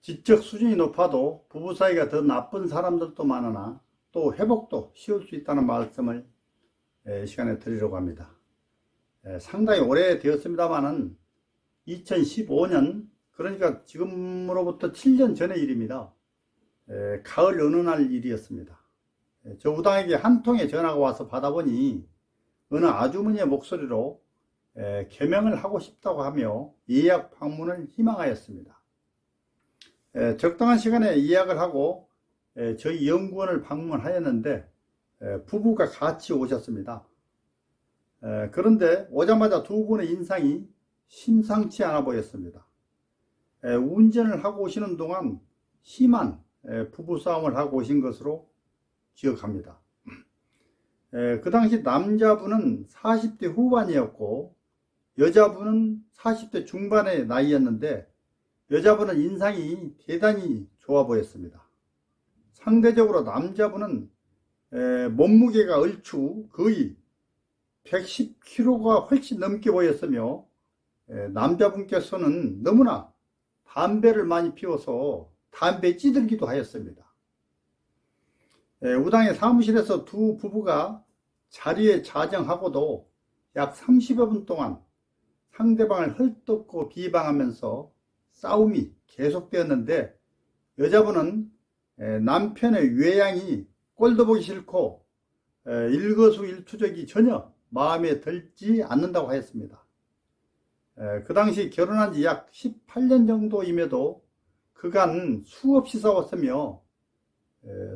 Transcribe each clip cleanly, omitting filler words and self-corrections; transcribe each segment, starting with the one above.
지적 수준이 높아도 부부 사이가 더 나쁜 사람들도 많으나 또 회복도 쉬울 수 있다는 말씀을 이 시간에 드리려고 합니다. 상당히 오래되었습니다만은 2015년, 그러니까 지금으로부터 7년 전의 일입니다. 가을 어느 날 일이었습니다. 저 우당에게 한 통의 전화가 와서 받아보니 어느 아주머니의 목소리로 개명을 하고 싶다고 하며 예약 방문을 희망하였습니다. 적당한 시간에 예약을 하고 저희 연구원을 방문하였는데 부부가 같이 오셨습니다. 그런데 오자마자 두 분의 인상이 심상치 않아 보였습니다. 운전을 하고 오시는 동안 심한 부부싸움을 하고 오신 것으로 기억합니다. 그 당시 남자분은 40대 후반이었고 여자분은 40대 중반의 나이였는데 여자분은 인상이 대단히 좋아 보였습니다. 상대적으로 남자분은 몸무게가 얼추 거의 110kg가 훨씬 넘게 보였으며 남자분께서는 너무나 담배를 많이 피워서 담배 찌들기도 하였습니다. 우당의 사무실에서 두 부부가 자리에 자정하고도 약 30여 분 동안 상대방을 헐뜯고 비방하면서 싸움이 계속되었는데 여자분은 남편의 외양이 꼴도 보기 싫고 일거수일투족이 전혀 마음에 들지 않는다고 하였습니다. 그 당시 결혼한 지 약 18년 정도임에도 그간 수없이 싸웠으며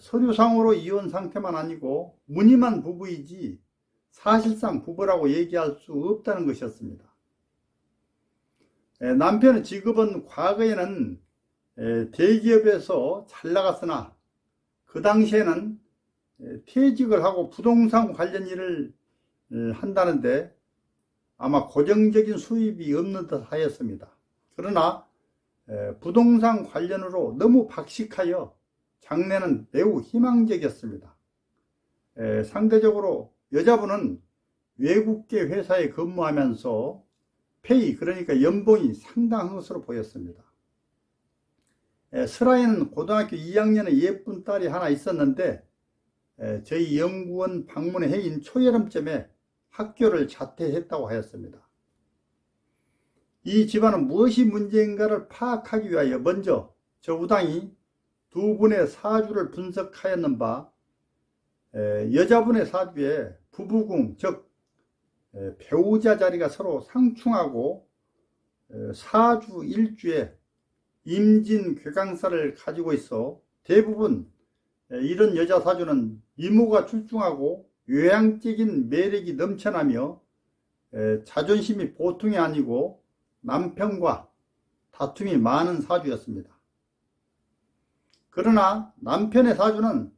서류상으로 이혼 상태만 아니고 무늬만 부부이지 사실상 부부라고 얘기할 수 없다는 것이었습니다. 남편의 직업은 과거에는 대기업에서 잘 나갔으나 그 당시에는 퇴직을 하고 부동산 관련 일을 한다는데 아마 고정적인 수입이 없는 듯 하였습니다. 그러나 부동산 관련으로 너무 박식하여 장래는 매우 희망적이었습니다. 상대적으로 여자분은 외국계 회사에 근무하면서 페이, 그러니까 연봉이 상당한 것으로 보였습니다. 슬아에는 고등학교 2학년의 예쁜 딸이 하나 있었는데 저희 연구원 방문의 해인 초여름쯤에 학교를 자퇴했다고 하였습니다. 이 집안은 무엇이 문제인가를 파악하기 위하여 먼저 저 우당이 두 분의 사주를 분석하였는 바 여자분의 사주에 부부궁, 즉 배우자 자리가 서로 상충하고 사주 일주에 임진 괴강사를 가지고 있어 대부분 이런 여자 사주는 미모가 출중하고 외향적인 매력이 넘쳐나며 자존심이 보통이 아니고 남편과 다툼이 많은 사주였습니다. 그러나 남편의 사주는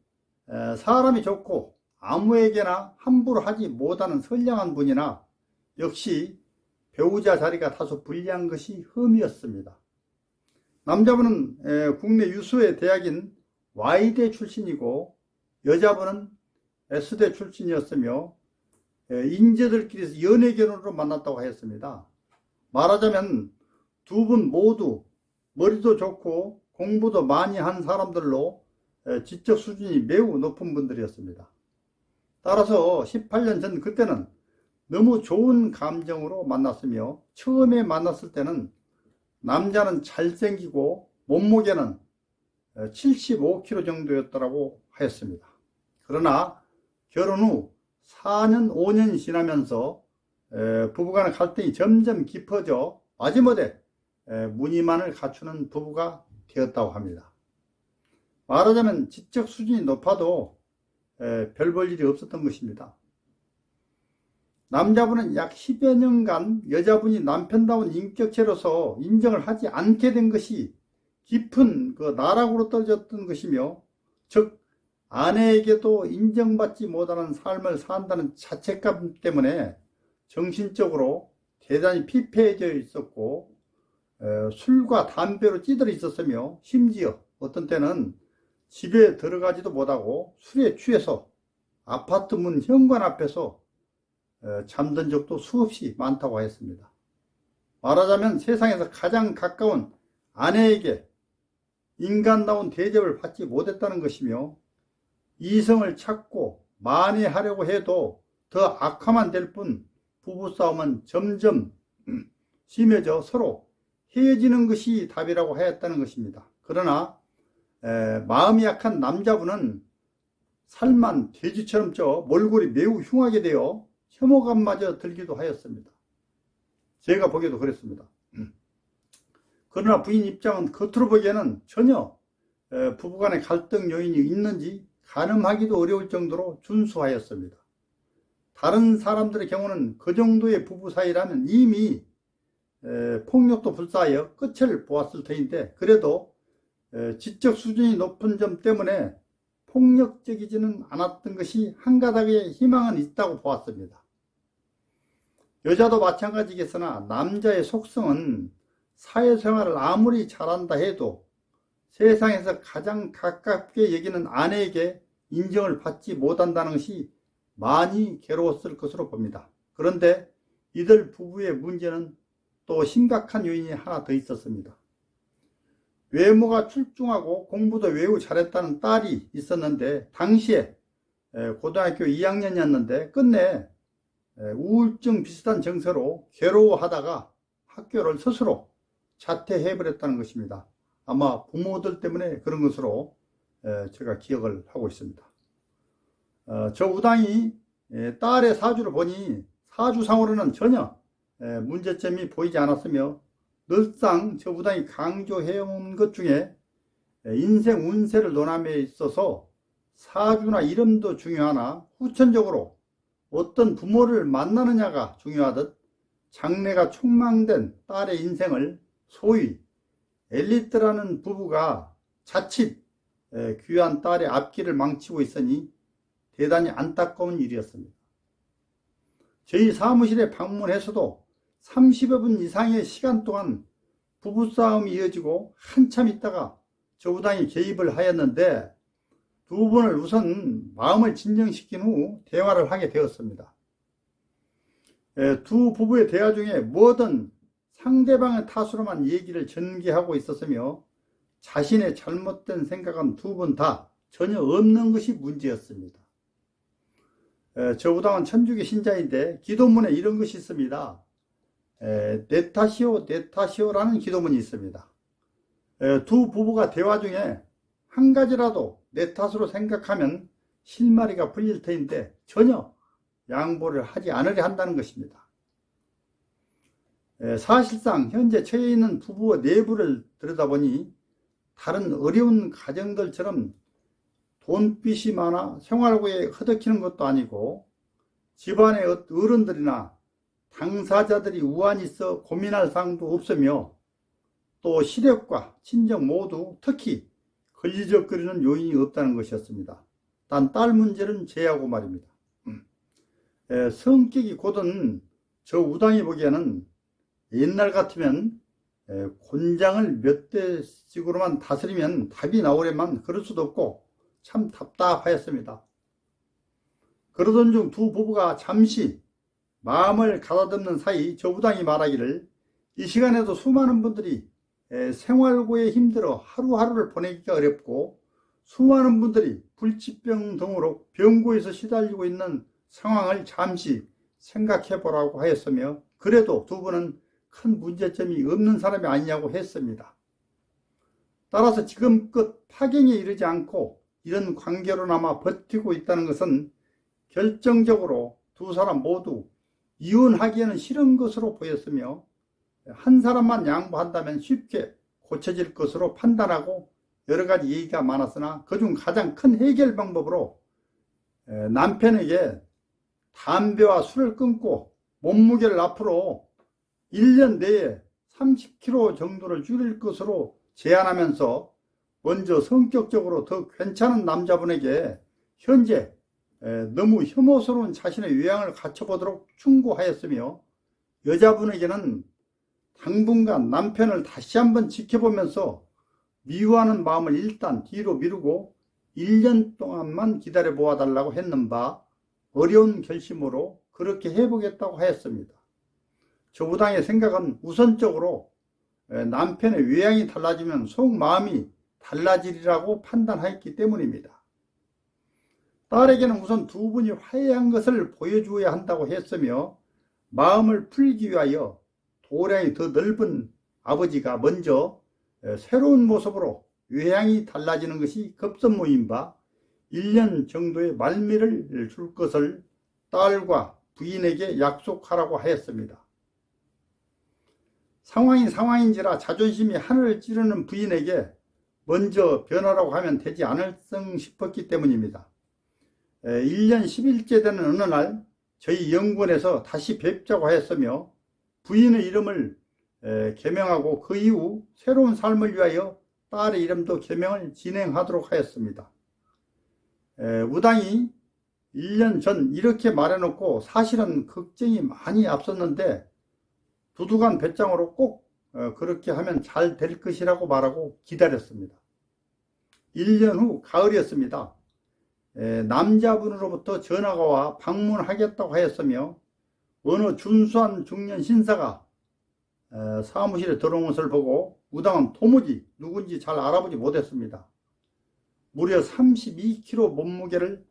사람이 좋고 아무에게나 함부로 하지 못하는 선량한 분이나 역시 배우자 자리가 다소 불리한 것이 흠이었습니다. 남자분은 국내 유수의 대학인 Y대 출신이고 여자분은 S대 출신이었으며 인재들끼리 연애 결혼으로 만났다고 하였습니다. 말하자면 두 분 모두 머리도 좋고 공부도 많이 한 사람들로 지적 수준이 매우 높은 분들이었습니다. 따라서 18년 전 그때는 너무 좋은 감정으로 만났으며 처음에 만났을 때는 남자는 잘생기고 몸무게는 75kg 정도였다고 하였습니다. 그러나 결혼 후 4년, 5년이 지나면서 부부간의 갈등이 점점 깊어져 마지못해 무늬만을 갖추는 부부가 되었다고 합니다. 말하자면 지적 수준이 높아도 별 볼 일이 없었던 것입니다. 남자분은 약 10여 년간 여자분이 남편다운 인격체로서 인정을 하지 않게 된 것이 깊은 그 나락으로 떨어졌던 것이며, 즉 아내에게도 인정받지 못하는 삶을 산다는 자책감 때문에 정신적으로 대단히 피폐해져 있었고 술과 담배로 찌들어 있었으며 심지어 어떤 때는 집에 들어가지도 못하고 술에 취해서 아파트 문 현관 앞에서 잠든 적도 수없이 많다고 하였습니다. 말하자면 세상에서 가장 가까운 아내에게 인간다운 대접을 받지 못했다는 것이며, 이성을 찾고 만회하려고 해도 더 악화만 될 뿐 부부싸움은 점점 심해져 서로 헤어지는 것이 답이라고 하였다는 것입니다. 그러나 마음이 약한 남자분은 살만 돼지처럼 쪄 몰골이 매우 흉하게 되어 혐오감마저 들기도 하였습니다. 제가 보기에도 그랬습니다. 그러나 부인 입장은 겉으로 보기에는 전혀 부부간의 갈등 요인이 있는지 가늠하기도 어려울 정도로 준수하였습니다. 다른 사람들의 경우는 그 정도의 부부 사이라면 이미 폭력도 불사하여 끝을 보았을 터인데, 그래도 지적 수준이 높은 점 때문에 폭력적이지는 않았던 것이 한 가닥의 희망은 있다고 보았습니다. 여자도 마찬가지겠으나 남자의 속성은 사회생활을 아무리 잘한다 해도 세상에서 가장 가깝게 여기는 아내에게 인정을 받지 못한다는 것이 많이 괴로웠을 것으로 봅니다. 그런데 이들 부부의 문제는 또 심각한 요인이 하나 더 있었습니다. 외모가 출중하고 공부도 매우 잘했다는 딸이 있었는데, 당시에 고등학교 2학년이었는데 끝내 우울증 비슷한 증세로 괴로워하다가 학교를 스스로 자퇴해버렸다는 것입니다. 아마 부모들 때문에 그런 것으로 제가 기억을 하고 있습니다. 저 우당이 딸의 사주를 보니 사주상으로는 전혀 문제점이 보이지 않았으며, 늘상 저 우당이 강조해온 것 중에 인생 운세를 논함에 있어서 사주나 이름도 중요하나 후천적으로 어떤 부모를 만나느냐가 중요하듯 장래가 촉망된 딸의 인생을 소위 엘리트라는 부부가 자칫 귀한 딸의 앞길을 망치고 있으니 대단히 안타까운 일이었습니다. 저희 사무실에 방문해서도 30여 분 이상의 시간 동안 부부싸움이 이어지고 한참 있다가 저 우당이 개입을 하였는데, 두 분을 우선 마음을 진정시킨 후 대화를 하게 되었습니다. 두 부부의 대화 중에 뭐든 상대방의 탓으로만 얘기를 전개하고 있었으며, 자신의 잘못된 생각은 두 분 다 전혀 없는 것이 문제였습니다. 저 우당은 천주교 신자인데 기도문에 이런 것이 있습니다. 내 탓이오 내 탓이오라는 기도문이 있습니다. 두 부부가 대화 중에 한 가지라도 내 탓으로 생각하면 실마리가 풀릴 터인데 전혀 양보를 하지 않으려 한다는 것입니다. 사실상 현재 처해 있는 부부의 내부를 들여다보니 다른 어려운 가정들처럼 돈빚이 많아 생활고에 허덕이는 것도 아니고, 집안의 어른들이나 당사자들이 우환이 있어 고민할 사항도 없으며, 또 시력과 친정 모두 특히 걸리적거리는 요인이 없다는 것이었습니다. 단 딸 문제는 제하고 말입니다. 성격이 곧은 저 우당이 보기에는 옛날 같으면 곤장을 몇 대씩으로만 다스리면 답이 나오려면 그럴 수도 없고 참 답답하였습니다. 그러던 중 두 부부가 잠시 마음을 가다듬는 사이 저 우당이 말하기를, 이 시간에도 수많은 분들이 생활고에 힘들어 하루하루를 보내기가 어렵고, 수많은 분들이 불치병 등으로 병고에서 시달리고 있는 상황을 잠시 생각해 보라고 하였으며, 그래도 두 분은 큰 문제점이 없는 사람이 아니냐고 했습니다. 따라서 지금껏 파경에 이르지 않고 이런 관계로나마 버티고 있다는 것은 결정적으로 두 사람 모두 이혼하기에는 싫은 것으로 보였으며, 한 사람만 양보한다면 쉽게 고쳐질 것으로 판단하고 여러 가지 얘기가 많았으나, 그중 가장 큰 해결 방법으로 남편에게 담배와 술을 끊고 몸무게를 앞으로 1년 내에 30kg 정도를 줄일 것으로 제안하면서, 먼저 성격적으로 더 괜찮은 남자분에게 현재 너무 혐오스러운 자신의 외양을 갖춰보도록 충고하였으며, 여자분에게는 당분간 남편을 다시 한번 지켜보면서 미워하는 마음을 일단 뒤로 미루고 1년 동안만 기다려 보아달라고 했는 바, 어려운 결심으로 그렇게 해보겠다고 하였습니다. 저 우당의 생각은 우선적으로 남편의 외양이 달라지면 속마음이 달라지리라고 판단하였기 때문입니다. 딸에게는 우선 두 분이 화해한 것을 보여주어야 한다고 했으며 마음을 풀기 위하여 도량이 더 넓은 아버지가 먼저 새로운 모습으로 외향이 달라지는 것이 급선무인 바 1년 정도의 말미를 줄 것을 딸과 부인에게 약속하라고 하였습니다. 상황이 상황인지라 자존심이 하늘을 찌르는 부인에게 먼저 변하라고 하면 되지 않을성 싶었기 때문입니다. 1년 10일째 되는 어느 날 저희 연구원에서 다시 뵙자고 하였으며 부인의 이름을 개명하고 그 이후 새로운 삶을 위하여 딸의 이름도 개명을 진행하도록 하였습니다. 우당이 1년 전 이렇게 말해놓고 사실은 걱정이 많이 앞섰는데 두둑한 배짱으로 꼭 그렇게 하면 잘 될 것이라고 말하고 기다렸습니다. 1년 후 가을이었습니다. 남자분으로부터 전화가 와 방문하겠다고 하였으며 어느 준수한 중년 신사가 사무실에 들어온 것을 보고 우당은 도무지 누군지 잘 알아보지 못했습니다. 무려 32kg 몸무게를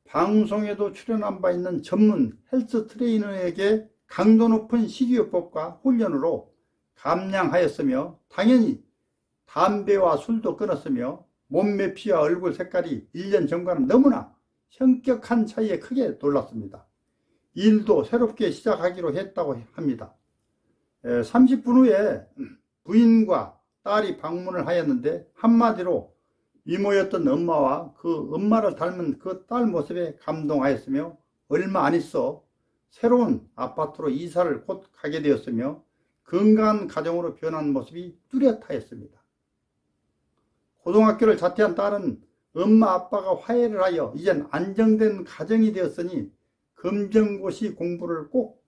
방송에도 출연한 바 있는 전문 헬스 트레이너에게 강도 높은 식이요법과 훈련으로 감량하였으며 당연히 담배와 술도 끊었으며 몸매 피와 얼굴 색깔이 1년 전과는 너무나 현격한 차이에 크게 놀랐습니다. 일도 새롭게 시작하기로 했다고 합니다. 30분 후에 부인과 딸이 방문을 하였는데 한마디로 미모였던 엄마와 그 엄마를 닮은 그 딸 모습에 감동하였으며 얼마 안 있어 새로운 아파트로 이사를 곧 가게 되었으며 건강한 가정으로 변한 모습이 뚜렷하였습니다. 고등학교를 자퇴한 딸은 엄마 아빠가 화해를 하여 이젠 안정된 가정이 되었으니 검정고시 공부를 꼭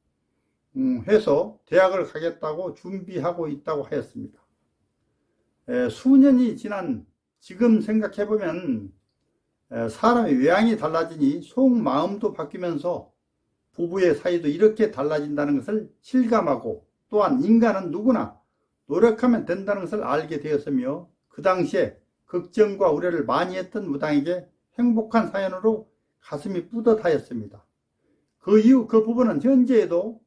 해서 대학을 가겠다고 준비하고 있다고 하였습니다. 수년이 지난 지금 생각해보면 사람의 외향이 달라지니 속마음도 바뀌면서 부부의 사이도 이렇게 달라진다는 것을 실감하고 또한 인간은 누구나 노력하면 된다는 것을 알게 되었으며 그 당시에 걱정과 우려를 많이 했던 무당에게 행복한 사연으로 가슴이 뿌듯하였습니다. 그 이후 그 부부는 현재에도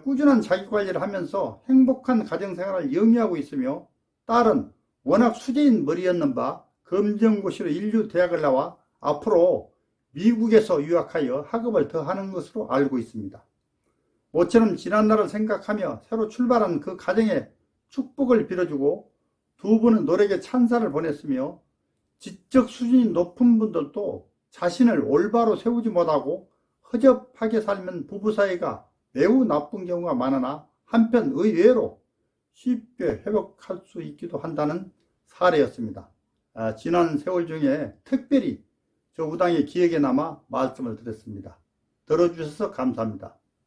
꾸준한 자기관리를 하면서 행복한 가정생활을 영위하고 있으며 딸은 워낙 수재인 머리였는 바 검정고시로 인류대학을 나와 앞으로 미국에서 유학하여 학업을 더 하는 것으로 알고 있습니다. 모처럼 지난날을 생각하며 새로 출발한 그 가정에 축복을 빌어주고 두 분은 노력에 찬사를 보냈으며 지적 수준이 높은 분들도 자신을 올바로 세우지 못하고 허접하게 살면 부부 사이가 매우 나쁜 경우가 많으나 한편 의외로 쉽게 회복할 수 있기도 한다는 사례였습니다. 지난 세월 중에 특별히 저 우당의 기억에 남아 말씀을 드렸습니다. 들어주셔서 감사합니다.